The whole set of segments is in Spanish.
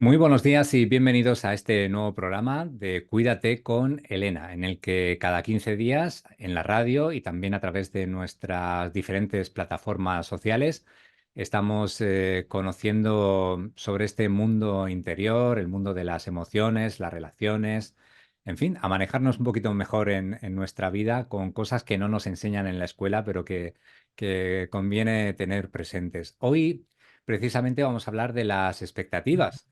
Muy buenos días y bienvenidos a este nuevo programa de Cuídate con Elena, en el que cada 15 días en la radio y también a través de nuestras diferentes plataformas sociales estamos conociendo sobre este mundo interior, el mundo de las emociones, las relaciones, en fin, a manejarnos un poquito mejor en nuestra vida con cosas que no nos enseñan en la escuela, pero que conviene tener presentes. Hoy precisamente vamos a hablar de las expectativas,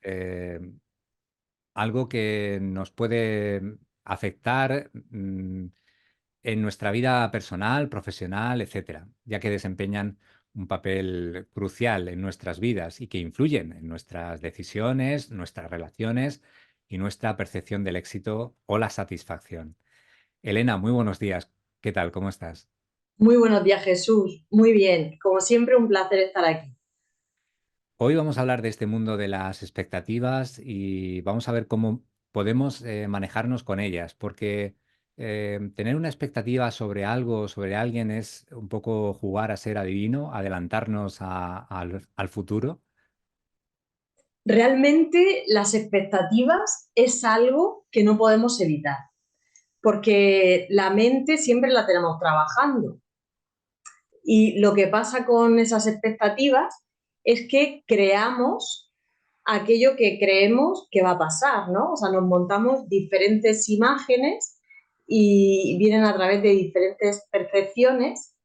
algo que nos puede afectar en nuestra vida personal, profesional, etcétera, ya que desempeñan un papel crucial en nuestras vidas y que influyen en nuestras decisiones, nuestras relaciones y nuestra percepción del éxito o la satisfacción. Elena, muy buenos días. ¿Qué tal? ¿Cómo estás? Muy buenos días, Jesús. Muy bien. Como siempre, un placer estar aquí. Hoy vamos a hablar de este mundo de las expectativas y vamos a ver cómo podemos manejarnos con ellas, porque tener una expectativa sobre algo, sobre alguien, es un poco jugar a ser adivino, adelantarnos al futuro. Realmente las expectativas es algo que no podemos evitar, porque la mente siempre la tenemos trabajando. Y lo que pasa con esas expectativas es que creamos aquello que creemos que va a pasar, ¿no? O sea, nos montamos diferentes imágenes y vienen a través de diferentes percepciones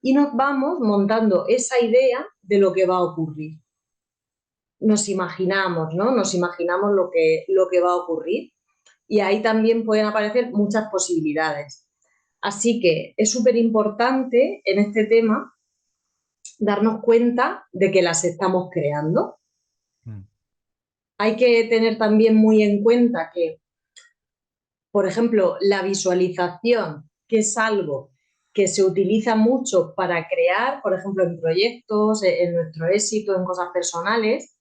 y nos vamos montando esa idea de lo que va a ocurrir. Nos imaginamos, ¿no? Nos imaginamos lo que va a ocurrir y ahí también pueden aparecer muchas posibilidades. Así que es súper importante en este tema darnos cuenta de que las estamos creando. Mm. Hay que tener también muy en cuenta que, por ejemplo, la visualización, que es algo que se utiliza mucho para crear, por ejemplo, en proyectos, en nuestro éxito, en cosas personales,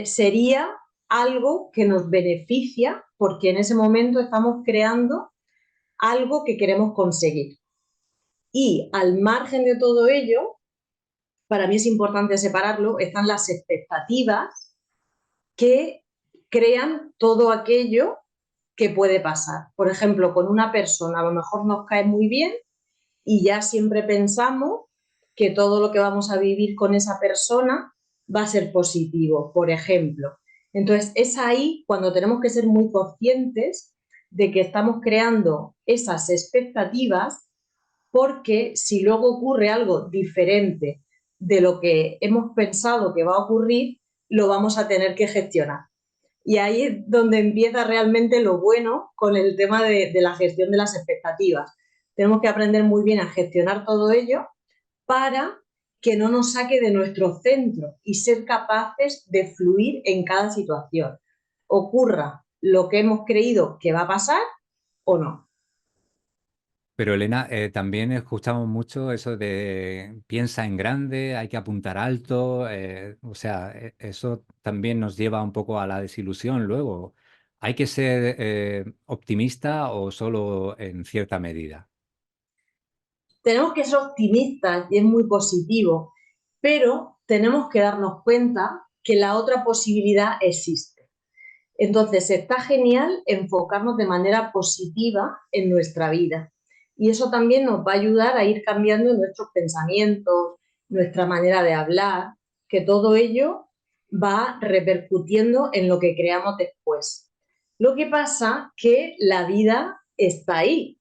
sería algo que nos beneficia porque en ese momento estamos creando algo que queremos conseguir. Y al margen de todo ello, para mí es importante separarlo, están las expectativas que crean todo aquello que puede pasar. Por ejemplo, con una persona a lo mejor nos cae muy bien y ya siempre pensamos que todo lo que vamos a vivir con esa persona va a ser positivo, por ejemplo. Entonces, es ahí cuando tenemos que ser muy conscientes de que estamos creando esas expectativas, porque si luego ocurre algo diferente de lo que hemos pensado que va a ocurrir, lo vamos a tener que gestionar. Y ahí es donde empieza realmente lo bueno con el tema de la gestión de las expectativas. Tenemos que aprender muy bien a gestionar todo ello para que no nos saque de nuestro centro y ser capaces de fluir en cada situación. Ocurra lo que hemos creído que va a pasar o no. Pero Elena, también escuchamos mucho eso de piensa en grande, hay que apuntar alto, o sea, eso también nos lleva un poco a la desilusión luego. ¿Hay que ser optimista o solo en cierta medida? Tenemos que ser optimistas y es muy positivo, pero tenemos que darnos cuenta que la otra posibilidad existe. Entonces, está genial enfocarnos de manera positiva en nuestra vida. Y eso también nos va a ayudar a ir cambiando nuestros pensamientos, nuestra manera de hablar, que todo ello va repercutiendo en lo que creamos después. Lo que pasa que la vida está ahí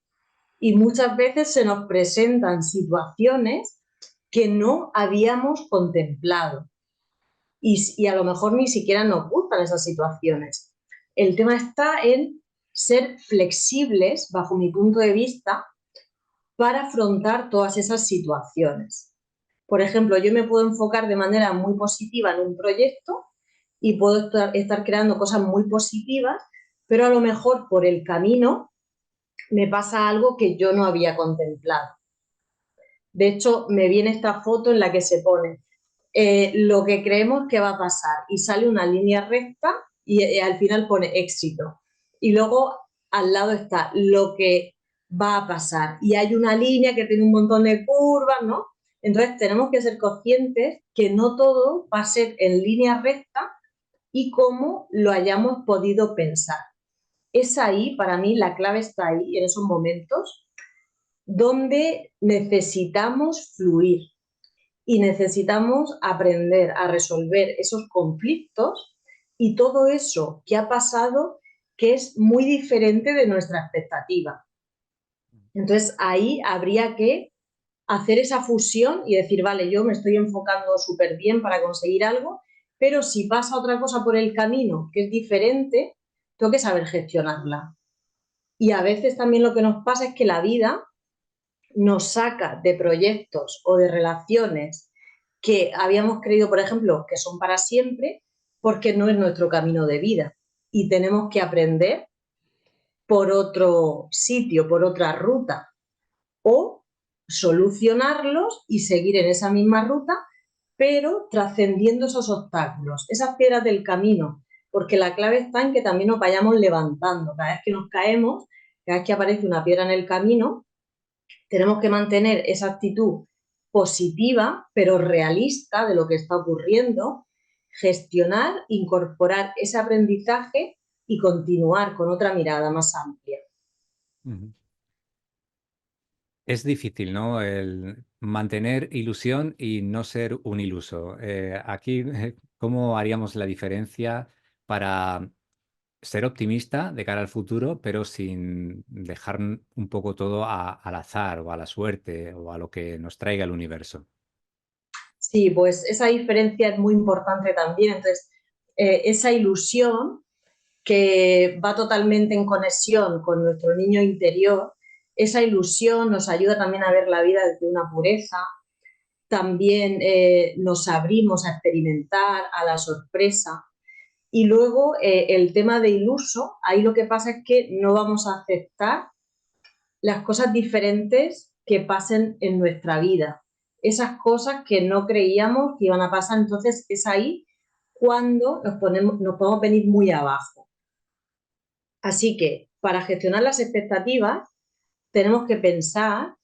y muchas veces se nos presentan situaciones que no habíamos contemplado y a lo mejor ni siquiera nos gustan esas situaciones. El tema está en ser flexibles, bajo mi punto de vista, para afrontar todas esas situaciones. Por ejemplo, yo me puedo enfocar de manera muy positiva en un proyecto y puedo estar creando cosas muy positivas, pero a lo mejor por el camino me pasa algo que yo no había contemplado. De hecho, me viene esta foto en la que se pone lo que creemos que va a pasar y sale una línea recta y al final pone éxito. Y luego al lado está lo que va a pasar y hay una línea que tiene un montón de curvas, ¿no? Entonces tenemos que ser conscientes que no todo va a ser en línea recta y cómo lo hayamos podido pensar. Es ahí, para mí, la clave está ahí, en esos momentos, donde necesitamos fluir y necesitamos aprender a resolver esos conflictos y todo eso que ha pasado que es muy diferente de nuestra expectativa. Entonces ahí habría que hacer esa fusión y decir, vale, yo me estoy enfocando súper bien para conseguir algo, pero si pasa otra cosa por el camino que es diferente, tengo que saber gestionarla. Y a veces también lo que nos pasa es que la vida nos saca de proyectos o de relaciones que habíamos creído, por ejemplo, que son para siempre, porque no es nuestro camino de vida. Y tenemos que aprender por otro sitio, por otra ruta, o solucionarlos y seguir en esa misma ruta, pero trascendiendo esos obstáculos, esas piedras del camino, porque la clave está en que también nos vayamos levantando. Cada vez que nos caemos, cada vez que aparece una piedra en el camino, tenemos que mantener esa actitud positiva, pero realista de lo que está ocurriendo, gestionar, incorporar ese aprendizaje y continuar con otra mirada más amplia. Ujú. Es difícil, ¿no? El mantener ilusión y no ser un iluso. Aquí, ¿cómo haríamos la diferencia para ser optimista de cara al futuro, pero sin dejar un poco todo al azar o a la suerte o a lo que nos traiga el universo? Sí, pues esa diferencia es muy importante también. Entonces, esa ilusión que va totalmente en conexión con nuestro niño interior, esa ilusión nos ayuda también a ver la vida desde una pureza, también nos abrimos a experimentar, a la sorpresa. Y luego el tema de iluso, ahí lo que pasa es que no vamos a aceptar las cosas diferentes que pasen en nuestra vida, esas cosas que no creíamos que iban a pasar. Entonces es ahí cuando nos podemos venir muy abajo. Así que para gestionar las expectativas tenemos que pensar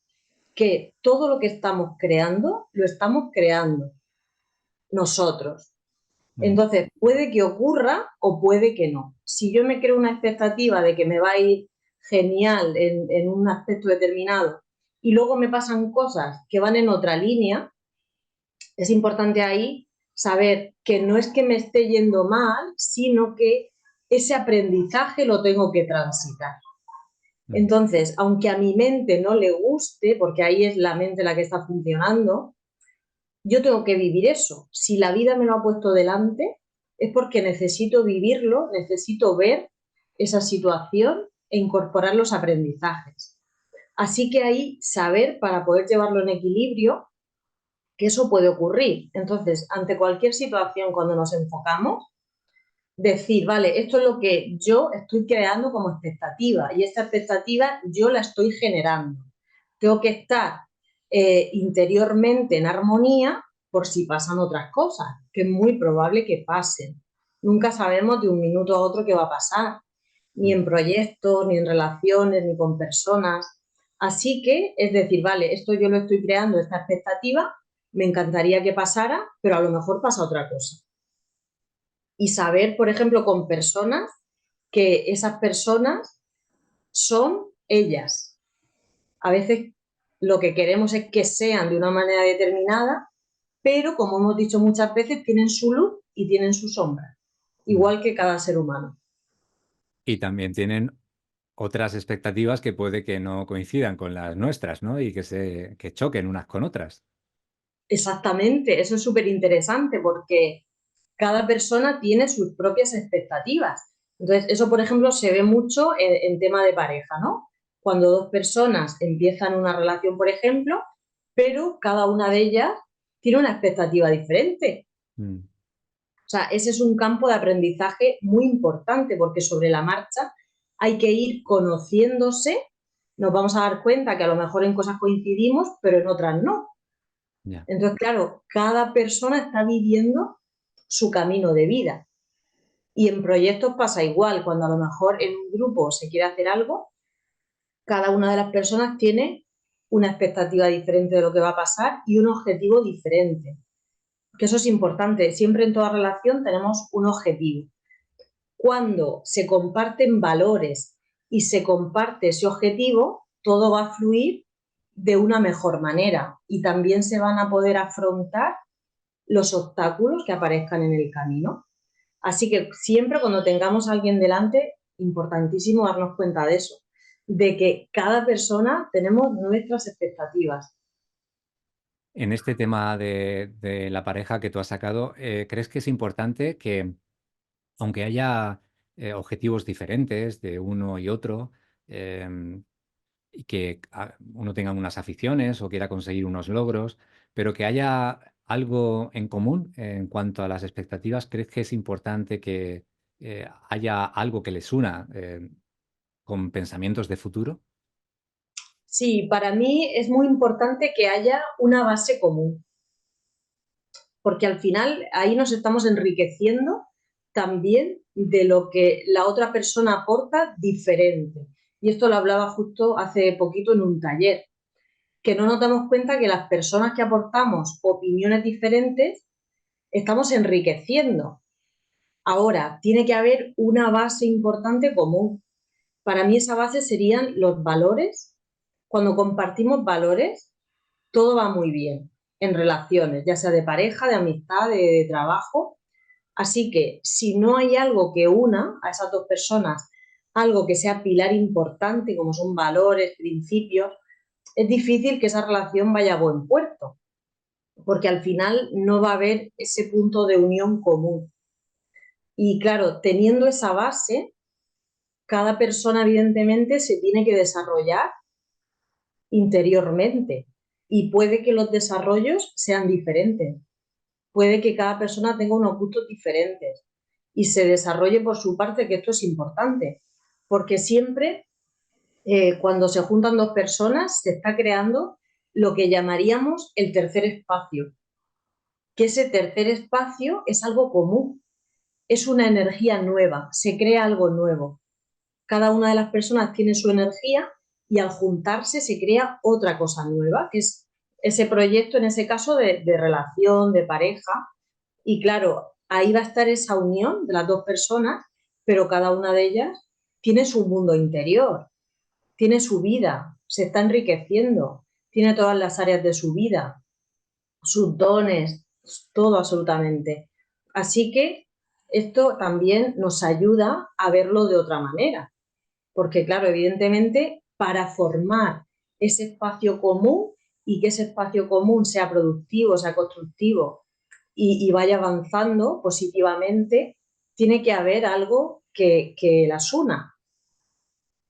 que todo lo que estamos creando lo estamos creando nosotros. Mm. Entonces, puede que ocurra o puede que no. Si yo me creo una expectativa de que me va a ir genial en un aspecto determinado y luego me pasan cosas que van en otra línea, es importante ahí saber que no es que me esté yendo mal, sino que ese aprendizaje lo tengo que transitar. Mm. Entonces, aunque a mi mente no le guste, porque ahí es la mente la que está funcionando, yo tengo que vivir eso. Si la vida me lo ha puesto delante, es porque necesito vivirlo, necesito ver esa situación e incorporar los aprendizajes. Así que ahí saber para poder llevarlo en equilibrio que eso puede ocurrir. Entonces, ante cualquier situación cuando nos enfocamos, decir, vale, esto es lo que yo estoy creando como expectativa y esta expectativa yo la estoy generando. Tengo que estar interiormente en armonía por si pasan otras cosas, que es muy probable que pasen. Nunca sabemos de un minuto a otro qué va a pasar, ni Mm. en proyectos, ni en relaciones, ni con personas. Así que es decir, vale, esto yo lo estoy creando, esta expectativa, me encantaría que pasara, pero a lo mejor pasa otra cosa. Y saber, por ejemplo, con personas, que esas personas son ellas. A veces lo que queremos es que sean de una manera determinada, pero como hemos dicho muchas veces, tienen su luz y tienen su sombra, Mm. igual que cada ser humano. Y también tienen otras expectativas que puede que no coincidan con las nuestras, ¿no? Y que choquen unas con otras. Exactamente, eso es súper interesante porque cada persona tiene sus propias expectativas. Entonces, eso, por ejemplo, se ve mucho en tema de pareja, ¿no? Cuando dos personas empiezan una relación, por ejemplo, pero cada una de ellas tiene una expectativa diferente. Mm. O sea, ese es un campo de aprendizaje muy importante porque sobre la marcha hay que ir conociéndose, nos vamos a dar cuenta que a lo mejor en cosas coincidimos, pero en otras no. Ya. Entonces, claro, cada persona está viviendo su camino de vida. Y en proyectos pasa igual, cuando a lo mejor en un grupo se quiere hacer algo, cada una de las personas tiene una expectativa diferente de lo que va a pasar y un objetivo diferente. que eso es importante. Siempre en toda relación tenemos un objetivo. Cuando se comparten valores y se comparte ese objetivo, todo va a fluir de una mejor manera y también se van a poder afrontar los obstáculos que aparezcan en el camino. Así que siempre cuando tengamos a alguien delante, importantísimo darnos cuenta de eso, de que cada persona tenemos nuestras expectativas. En este tema de la pareja que tú has sacado, ¿crees que es importante que, aunque haya objetivos diferentes de uno y otro, em, y que uno tenga unas aficiones o quiera conseguir unos logros, pero que haya algo en común en cuanto a las expectativas? ¿Crees que es importante que haya algo que les una con pensamientos de futuro? Sí, para mí es muy importante que haya una base común, porque al final ahí nos estamos enriqueciendo también de lo que la otra persona aporta diferente. Y esto lo hablaba justo hace poquito en un taller, que no nos damos cuenta que las personas que aportamos opiniones diferentes estamos enriqueciendo. Ahora, tiene que haber una base importante común. Para mí esa base serían los valores. Cuando compartimos valores, todo va muy bien en relaciones, ya sea de pareja, de amistad, de trabajo. Así que si no hay algo que una a esas dos personas, algo que sea pilar importante, como son valores, principios, es difícil que esa relación vaya a buen puerto, porque al final no va a haber ese punto de unión común. Y claro, teniendo esa base, cada persona evidentemente se tiene que desarrollar interiormente y puede que los desarrollos sean diferentes. Puede que cada persona tenga unos gustos diferentes y se desarrolle por su parte, que esto es importante, porque siempre cuando se juntan dos personas se está creando lo que llamaríamos el tercer espacio, que ese tercer espacio es algo común, es una energía nueva, se crea algo nuevo. Cada una de las personas tiene su energía y al juntarse se crea otra cosa nueva, que es ese proyecto, en ese caso, de relación, de pareja. Y claro, ahí va a estar esa unión de las dos personas, pero cada una de ellas tiene su mundo interior, tiene su vida, se está enriqueciendo, tiene todas las áreas de su vida, sus dones, todo absolutamente. Así que esto también nos ayuda a verlo de otra manera, porque claro, evidentemente, para formar ese espacio común y que ese espacio común sea productivo, sea constructivo y vaya avanzando positivamente, tiene que haber algo que las una.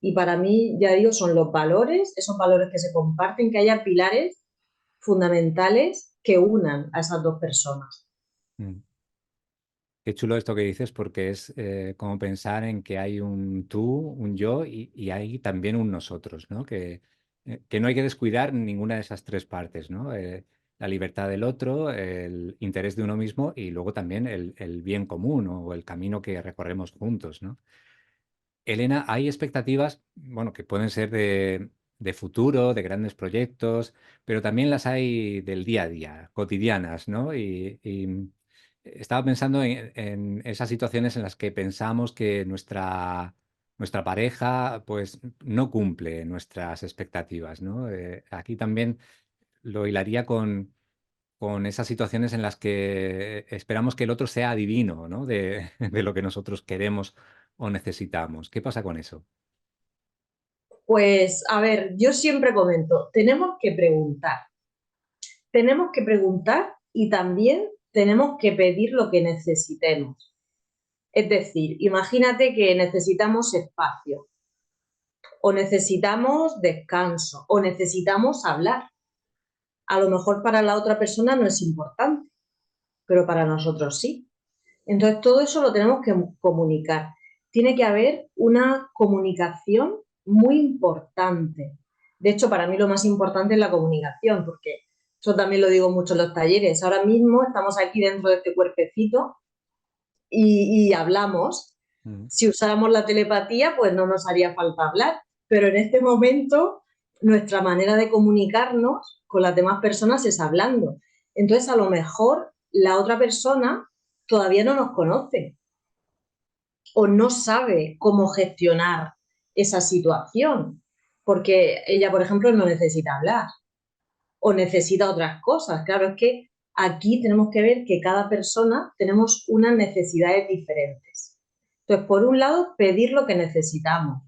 Y para mí, ya digo, son los valores, esos valores que se comparten, que haya pilares fundamentales que unan a esas dos personas. Mm. Qué chulo esto que dices, porque es como pensar en que hay un tú, un yo y hay también un nosotros, ¿no? Que no hay que descuidar ninguna de esas tres partes, ¿no? La libertad del otro, el interés de uno mismo y luego también el bien común, ¿no? O el camino que recorremos juntos, ¿no? Elena, hay expectativas, bueno, que pueden ser de futuro, de grandes proyectos, pero también las hay del día a día, cotidianas, ¿no? Y estaba pensando en esas situaciones en las que pensamos que nuestra pareja, pues, no cumple nuestras expectativas, ¿no? Aquí también lo hilaría con esas situaciones en las que esperamos que el otro sea adivino, ¿no? De lo que nosotros queremos o necesitamos. ¿Qué pasa con eso? Pues, a ver, yo siempre comento, tenemos que preguntar y también tenemos que pedir lo que necesitemos. Es decir, imagínate que necesitamos espacio, o necesitamos descanso, o necesitamos hablar. A lo mejor para la otra persona no es importante, pero para nosotros sí. Entonces, todo eso lo tenemos que comunicar. Tiene que haber una comunicación muy importante. De hecho, para mí lo más importante es la comunicación, porque eso también lo digo mucho en los talleres. Ahora mismo estamos aquí dentro de este cuerpecito y hablamos. Mm. Si usáramos la telepatía, pues no nos haría falta hablar. Pero en este momento, nuestra manera de comunicarnos con las demás personas es hablando. Entonces, a lo mejor la otra persona todavía no nos conoce o no sabe cómo gestionar esa situación, porque ella, por ejemplo, no necesita hablar o necesita otras cosas. Claro, es que aquí tenemos que ver que cada persona tenemos unas necesidades diferentes. Entonces, por un lado, pedir lo que necesitamos,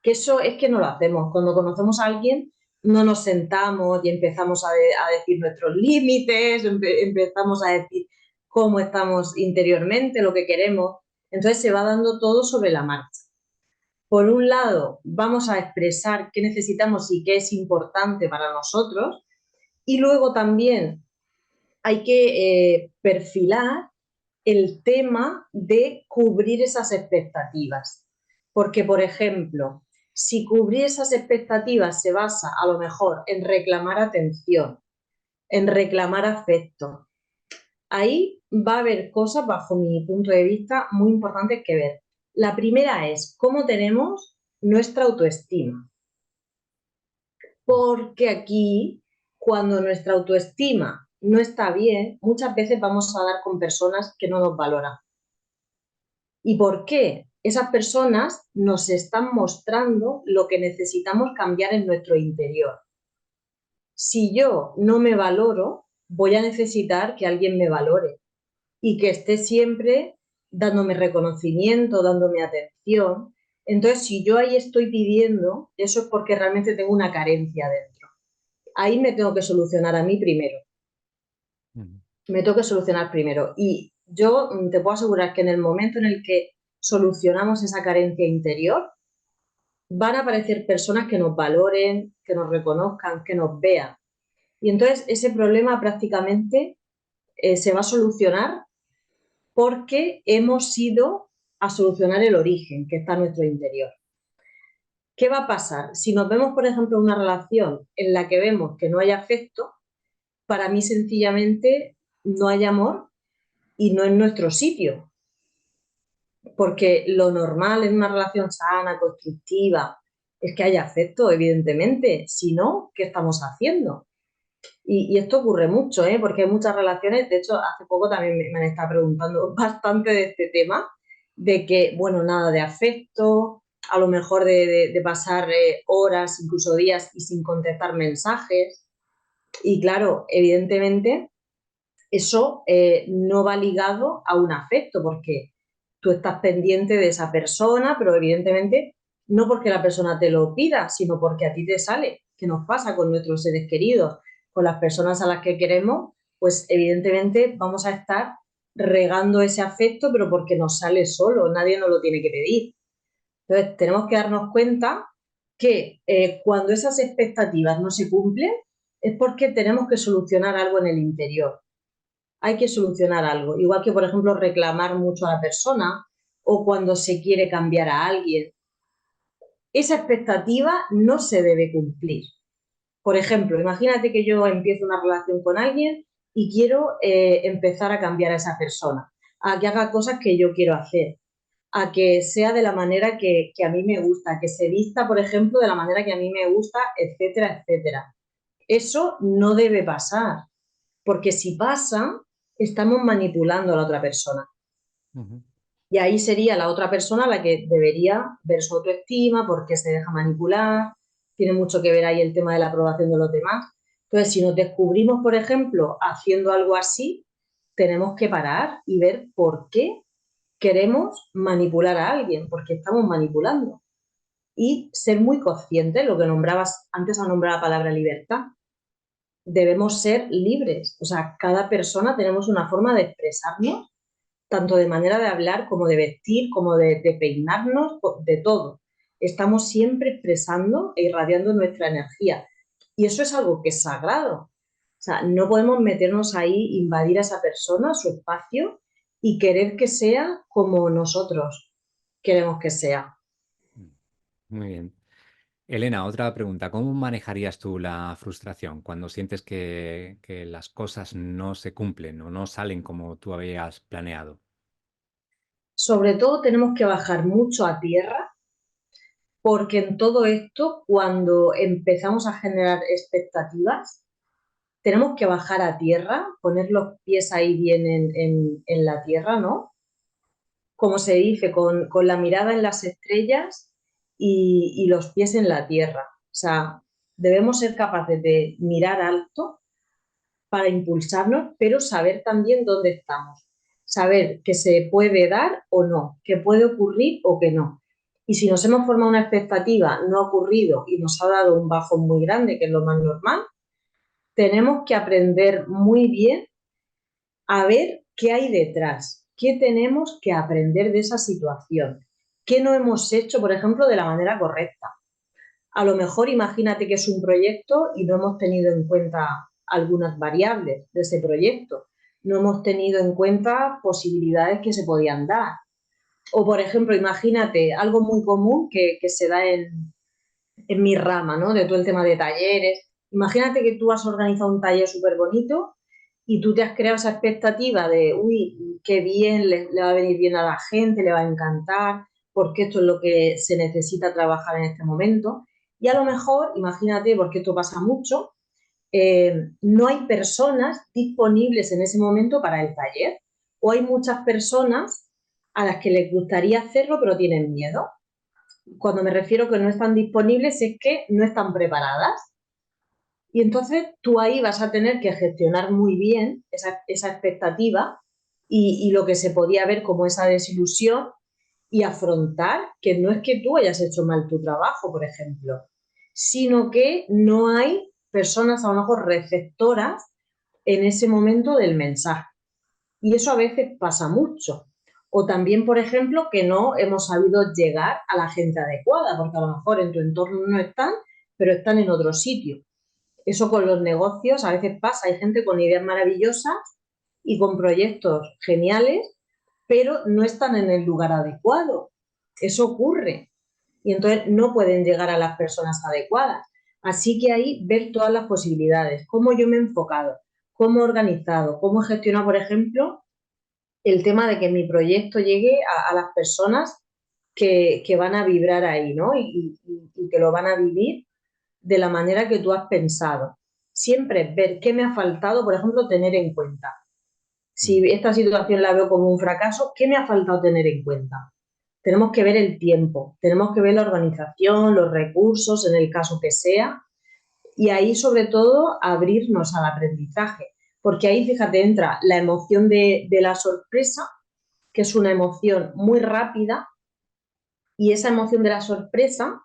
que eso es que no lo hacemos. Cuando conocemos a alguien, no nos sentamos y empezamos a decir nuestros límites, empezamos a decir cómo estamos interiormente, lo que queremos. Entonces se va dando todo sobre la marcha. Por un lado, vamos a expresar qué necesitamos y qué es importante para nosotros, y luego también hay que perfilar el tema de cubrir esas expectativas. Porque, por ejemplo, si cubrir esas expectativas se basa a lo mejor en reclamar atención, en reclamar afecto, ahí va a haber cosas, bajo mi punto de vista, muy importantes que ver. La primera es cómo tenemos nuestra autoestima. Porque aquí, cuando nuestra autoestima no está bien, muchas veces vamos a dar con personas que no nos valoran. ¿Y por qué? Esas personas nos están mostrando lo que necesitamos cambiar en nuestro interior. Si yo no me valoro, voy a necesitar que alguien me valore y que esté siempre dándome reconocimiento, dándome atención. Entonces, si yo ahí estoy pidiendo, eso es porque realmente tengo una carencia dentro. Ahí me tengo que solucionar a mí primero. Me tengo que solucionar primero. Y yo te puedo asegurar que en el momento en el que solucionamos esa carencia interior, van a aparecer personas que nos valoren, que nos reconozcan, que nos vean. Y entonces ese problema prácticamente se va a solucionar porque hemos ido a solucionar el origen que está en nuestro interior. ¿Qué va a pasar? Si nos vemos, por ejemplo, en una relación en la que vemos que no hay afecto, para mí sencillamente no hay amor y no es nuestro sitio. Porque lo normal en una relación sana, constructiva, es que haya afecto, evidentemente. Si no, ¿qué estamos haciendo? Y esto ocurre mucho, ¿eh? Porque hay muchas relaciones, de hecho, hace poco también me han estado preguntando bastante de este tema, de que, bueno, nada de afecto, a lo mejor de pasar horas, incluso días y sin contestar mensajes. Y claro, evidentemente, eso no va ligado a un afecto, porque tú estás pendiente de esa persona, pero evidentemente no porque la persona te lo pida, sino porque a ti te sale. ¿Qué nos pasa con nuestros seres queridos, con las personas a las que queremos? Pues evidentemente vamos a estar regando ese afecto, pero porque nos sale solo, nadie nos lo tiene que pedir. Entonces tenemos que darnos cuenta que cuando esas expectativas no se cumplen es porque tenemos que solucionar algo en el interior, hay que solucionar algo. Igual que, por ejemplo, reclamar mucho a la persona o cuando se quiere cambiar a alguien. Esa expectativa no se debe cumplir. Por ejemplo, imagínate que yo empiezo una relación con alguien y quiero empezar a cambiar a esa persona, a que haga cosas que yo quiero hacer, a que sea de la manera que a mí me gusta, que se vista, por ejemplo, de la manera que a mí me gusta, etcétera, etcétera. Eso no debe pasar, porque si pasa, estamos manipulando a la otra persona. Ujú. Y ahí sería la otra persona la que debería ver su autoestima, por qué se deja manipular. Tiene mucho que ver ahí el tema de la aprobación de los demás. Entonces, si nos descubrimos, por ejemplo, haciendo algo así, tenemos que parar y ver por qué queremos manipular a alguien, porque estamos manipulando. Y ser muy conscientes, lo que nombrabas, antes a nombrar la palabra libertad, debemos ser libres. O sea, cada persona tenemos una forma de expresarnos, tanto de manera de hablar como de vestir, como de peinarnos, de todo. Estamos siempre expresando e irradiando nuestra energía. Y eso es algo que es sagrado. O sea, no podemos meternos ahí, invadir a esa persona, su espacio, y querer que sea como nosotros queremos que sea. Muy bien. Elena, otra pregunta. ¿Cómo manejarías tú la frustración cuando sientes que las cosas no se cumplen o no salen como tú habías planeado? Sobre todo tenemos que bajar mucho a tierra, porque en todo esto, cuando empezamos a generar expectativas, tenemos que bajar a tierra, poner los pies ahí bien en la tierra, ¿no? Como se dice, con la mirada en las estrellas y los pies en la tierra. O sea, debemos ser capaces de mirar alto para impulsarnos, pero saber también dónde estamos. Saber que se puede dar o no, que puede ocurrir o que no. Y si nos hemos formado una expectativa, no ha ocurrido y nos ha dado un bajón muy grande, que es lo más normal, tenemos que aprender muy bien a ver qué hay detrás, qué tenemos que aprender de esa situación, qué no hemos hecho, por ejemplo, de la manera correcta. A lo mejor imagínate que es un proyecto y no hemos tenido en cuenta algunas variables de ese proyecto, no hemos tenido en cuenta posibilidades que se podían dar. O, por ejemplo, imagínate algo muy común que se da en mi rama, ¿no? De todo el tema de talleres. Imagínate que tú has organizado un taller súper bonito y tú te has creado esa expectativa de, uy, qué bien, le va a venir bien a la gente, le va a encantar, porque esto es lo que se necesita trabajar en este momento. Y a lo mejor, imagínate, porque esto pasa mucho, no hay personas disponibles en ese momento para el taller o hay muchas personas a las que les gustaría hacerlo pero tienen miedo. Cuando me refiero que no están disponibles es que no están preparadas. Y entonces tú ahí vas a tener que gestionar muy bien esa expectativa y lo que se podía ver como esa desilusión y afrontar que no es que tú hayas hecho mal tu trabajo, por ejemplo, sino que no hay personas a lo mejor receptoras en ese momento del mensaje. Y eso a veces pasa mucho. O también, por ejemplo, que no hemos sabido llegar a la gente adecuada, porque a lo mejor en tu entorno no están, pero están en otro sitio. Eso con los negocios a veces pasa. Hay gente con ideas maravillosas y con proyectos geniales, pero no están en el lugar adecuado. Eso ocurre. Y entonces no pueden llegar a las personas adecuadas. Así que ahí ver todas las posibilidades, cómo yo me he enfocado, cómo he organizado, cómo he gestionado, por ejemplo, el tema de que mi proyecto llegue a las personas que van a vibrar ahí, ¿no? Y que lo van a vivir de la manera que tú has pensado. Siempre ver qué me ha faltado, por ejemplo, tener en cuenta. Si Mm. esta situación la veo como un fracaso, ¿qué me ha faltado tener en cuenta? Tenemos que ver el tiempo, tenemos que ver la organización, los recursos, en el caso que sea, y ahí sobre todo abrirnos al aprendizaje, porque ahí, fíjate, entra la emoción de la sorpresa, que es una emoción muy rápida, y esa emoción de la sorpresa,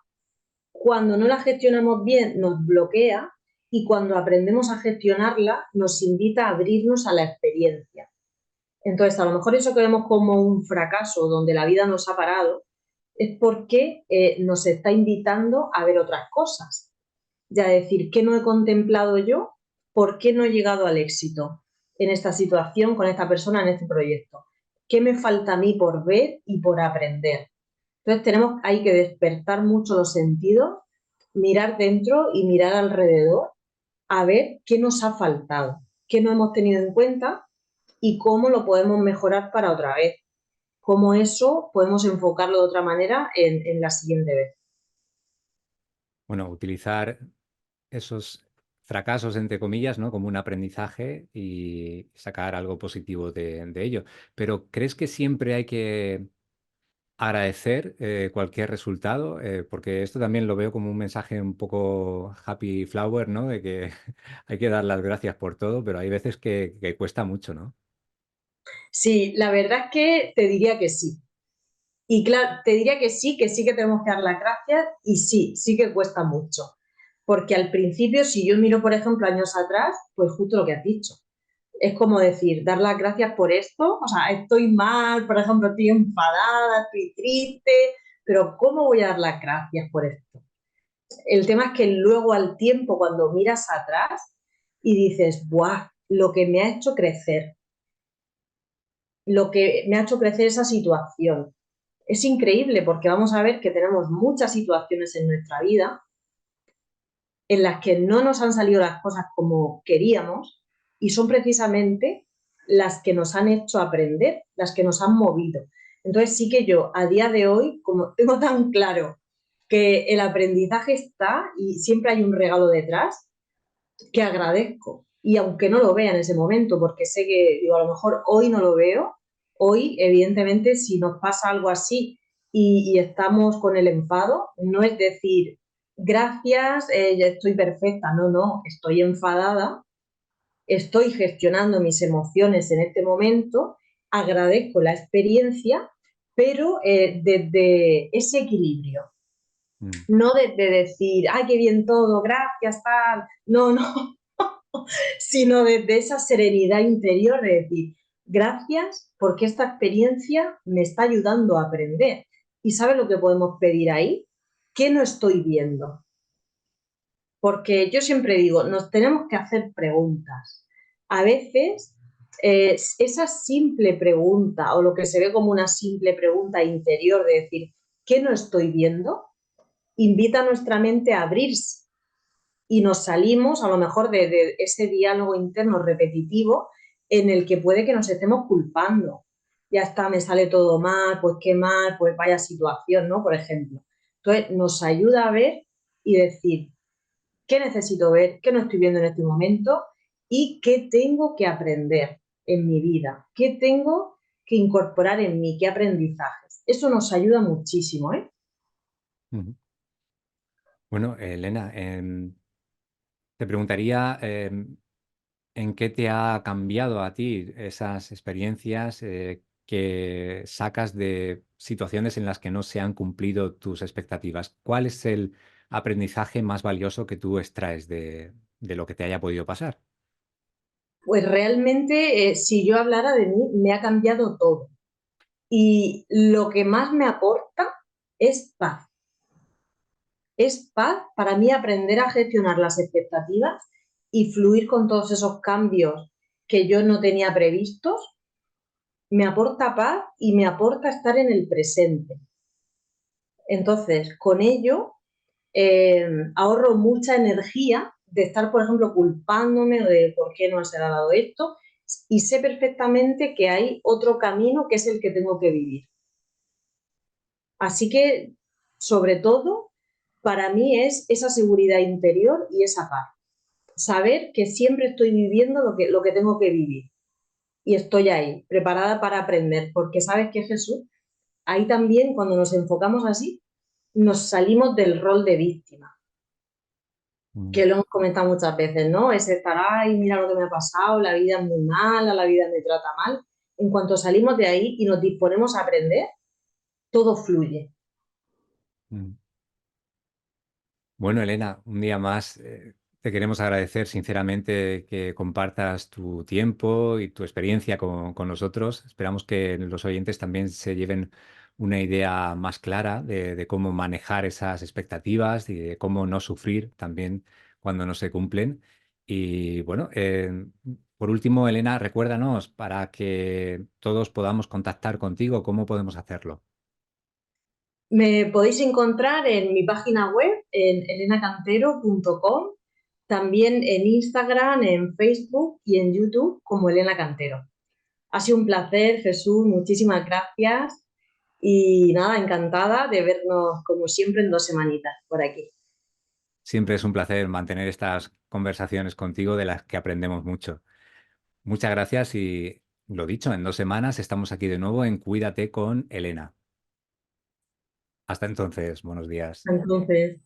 cuando no la gestionamos bien, nos bloquea y cuando aprendemos a gestionarla, nos invita a abrirnos a la experiencia. Entonces, a lo mejor eso que vemos como un fracaso, donde la vida nos ha parado, es porque nos está invitando a ver otras cosas. Ya decir, ¿qué no he contemplado yo? ¿Por qué no he llegado al éxito en esta situación, con esta persona, en este proyecto? ¿Qué me falta a mí por ver y por aprender? Entonces hay que despertar mucho los sentidos, mirar dentro y mirar alrededor a ver qué nos ha faltado, qué no hemos tenido en cuenta y cómo lo podemos mejorar para otra vez. Cómo eso podemos enfocarlo de otra manera en la siguiente vez. Bueno, utilizar esos fracasos, entre comillas, ¿no? Como un aprendizaje y sacar algo positivo de ello. Pero ¿crees que siempre hay que agradecer cualquier resultado? Porque esto también lo veo como un mensaje un poco happy flower, ¿no? De que hay que dar las gracias por todo, pero hay veces que cuesta mucho, ¿no? Sí, la verdad es que te diría que sí. Y claro, te diría que sí que tenemos que dar las gracias y sí, sí que cuesta mucho. Porque al principio, si yo miro, por ejemplo, años atrás, pues justo lo que has dicho. Es como decir, dar las gracias por esto, o sea, estoy mal, por ejemplo, estoy enfadada, estoy triste, pero ¿cómo voy a dar las gracias por esto? El tema es que luego al tiempo, cuando miras atrás y dices, ¡buah! Lo que me ha hecho crecer, lo que me ha hecho crecer esa situación. Es increíble porque vamos a ver que tenemos muchas situaciones en nuestra vida en las que no nos han salido las cosas como queríamos y son precisamente las que nos han hecho aprender, las que nos han movido. Entonces sí que yo a día de hoy, como tengo tan claro que el aprendizaje está y siempre hay un regalo detrás, que agradezco. y aunque no lo vea en ese momento, porque sé que, digo, a lo mejor hoy no lo veo, hoy, evidentemente, si nos pasa algo así y estamos con el enfado, no es decir, gracias, ya estoy perfecta, no, no, estoy enfadada, estoy gestionando mis emociones en este momento, agradezco la experiencia, pero desde ese equilibrio, Mm. no desde decir, ay, qué bien todo, gracias, tal, no, no, sino desde esa serenidad interior de decir, gracias porque esta experiencia me está ayudando a aprender. ¿Y sabes lo que podemos pedir ahí? ¿Qué no estoy viendo? Porque yo siempre digo, nos tenemos que hacer preguntas. A veces esa simple pregunta o lo que se ve como una simple pregunta interior de decir, ¿qué no estoy viendo? Invita a nuestra mente a abrirse y nos salimos a lo mejor de ese diálogo interno repetitivo en el que puede que nos estemos culpando. Ya está, me sale todo mal, pues vaya situación, ¿no? Por ejemplo. Entonces, nos ayuda a ver y decir, ¿qué necesito ver? ¿Qué no estoy viendo en este momento? ¿Y qué tengo que aprender en mi vida? ¿Qué tengo que incorporar en mí? ¿Qué aprendizajes? Eso nos ayuda muchísimo, ¿eh? Ujú. Bueno, Elena, te preguntaría en qué te ha cambiado a ti esas experiencias que sacas de situaciones en las que no se han cumplido tus expectativas. ¿Cuál es el aprendizaje más valioso que tú extraes de lo que te haya podido pasar? Pues realmente, si yo hablara de mí, me ha cambiado todo. Y lo que más me aporta es paz. Es paz para mí aprender a gestionar las expectativas y fluir con todos esos cambios que yo no tenía previstos. Me aporta paz y me aporta estar en el presente. Entonces, con ello, ahorro mucha energía de estar, por ejemplo, culpándome de por qué no se ha dado esto y sé perfectamente que hay otro camino que es el que tengo que vivir. Así que, sobre todo, para mí es esa seguridad interior y esa paz. Saber que siempre estoy viviendo lo que tengo que vivir y estoy ahí, preparada para aprender, porque sabes que Jesús, ahí también cuando nos enfocamos así, nos salimos del rol de víctima, Mm, que lo hemos comentado muchas veces, ¿no? Ese estar, ay, mira lo que me ha pasado, la vida es muy mala, la vida me trata mal. En cuanto salimos de ahí y nos disponemos a aprender, todo fluye. mm. Bueno, Elena, un día más te queremos agradecer sinceramente que compartas tu tiempo y tu experiencia con nosotros. Esperamos que los oyentes también se lleven una idea más clara de cómo manejar esas expectativas y de cómo no sufrir también cuando no se cumplen. Y bueno, por último, Elena, recuérdanos para que todos podamos contactar contigo, ¿cómo podemos hacerlo? Me podéis encontrar en mi página web, en elenacantero.com, también en Instagram, en Facebook y en YouTube como Elena Cantero. Ha sido un placer, Jesús, muchísimas gracias y nada, encantada de vernos como siempre en 2 semanitas por aquí. Siempre es un placer mantener estas conversaciones contigo de las que aprendemos mucho. Muchas gracias y lo dicho, en 2 semanas estamos aquí de nuevo en Cuídate con Elena. Hasta entonces, buenos días. Entonces,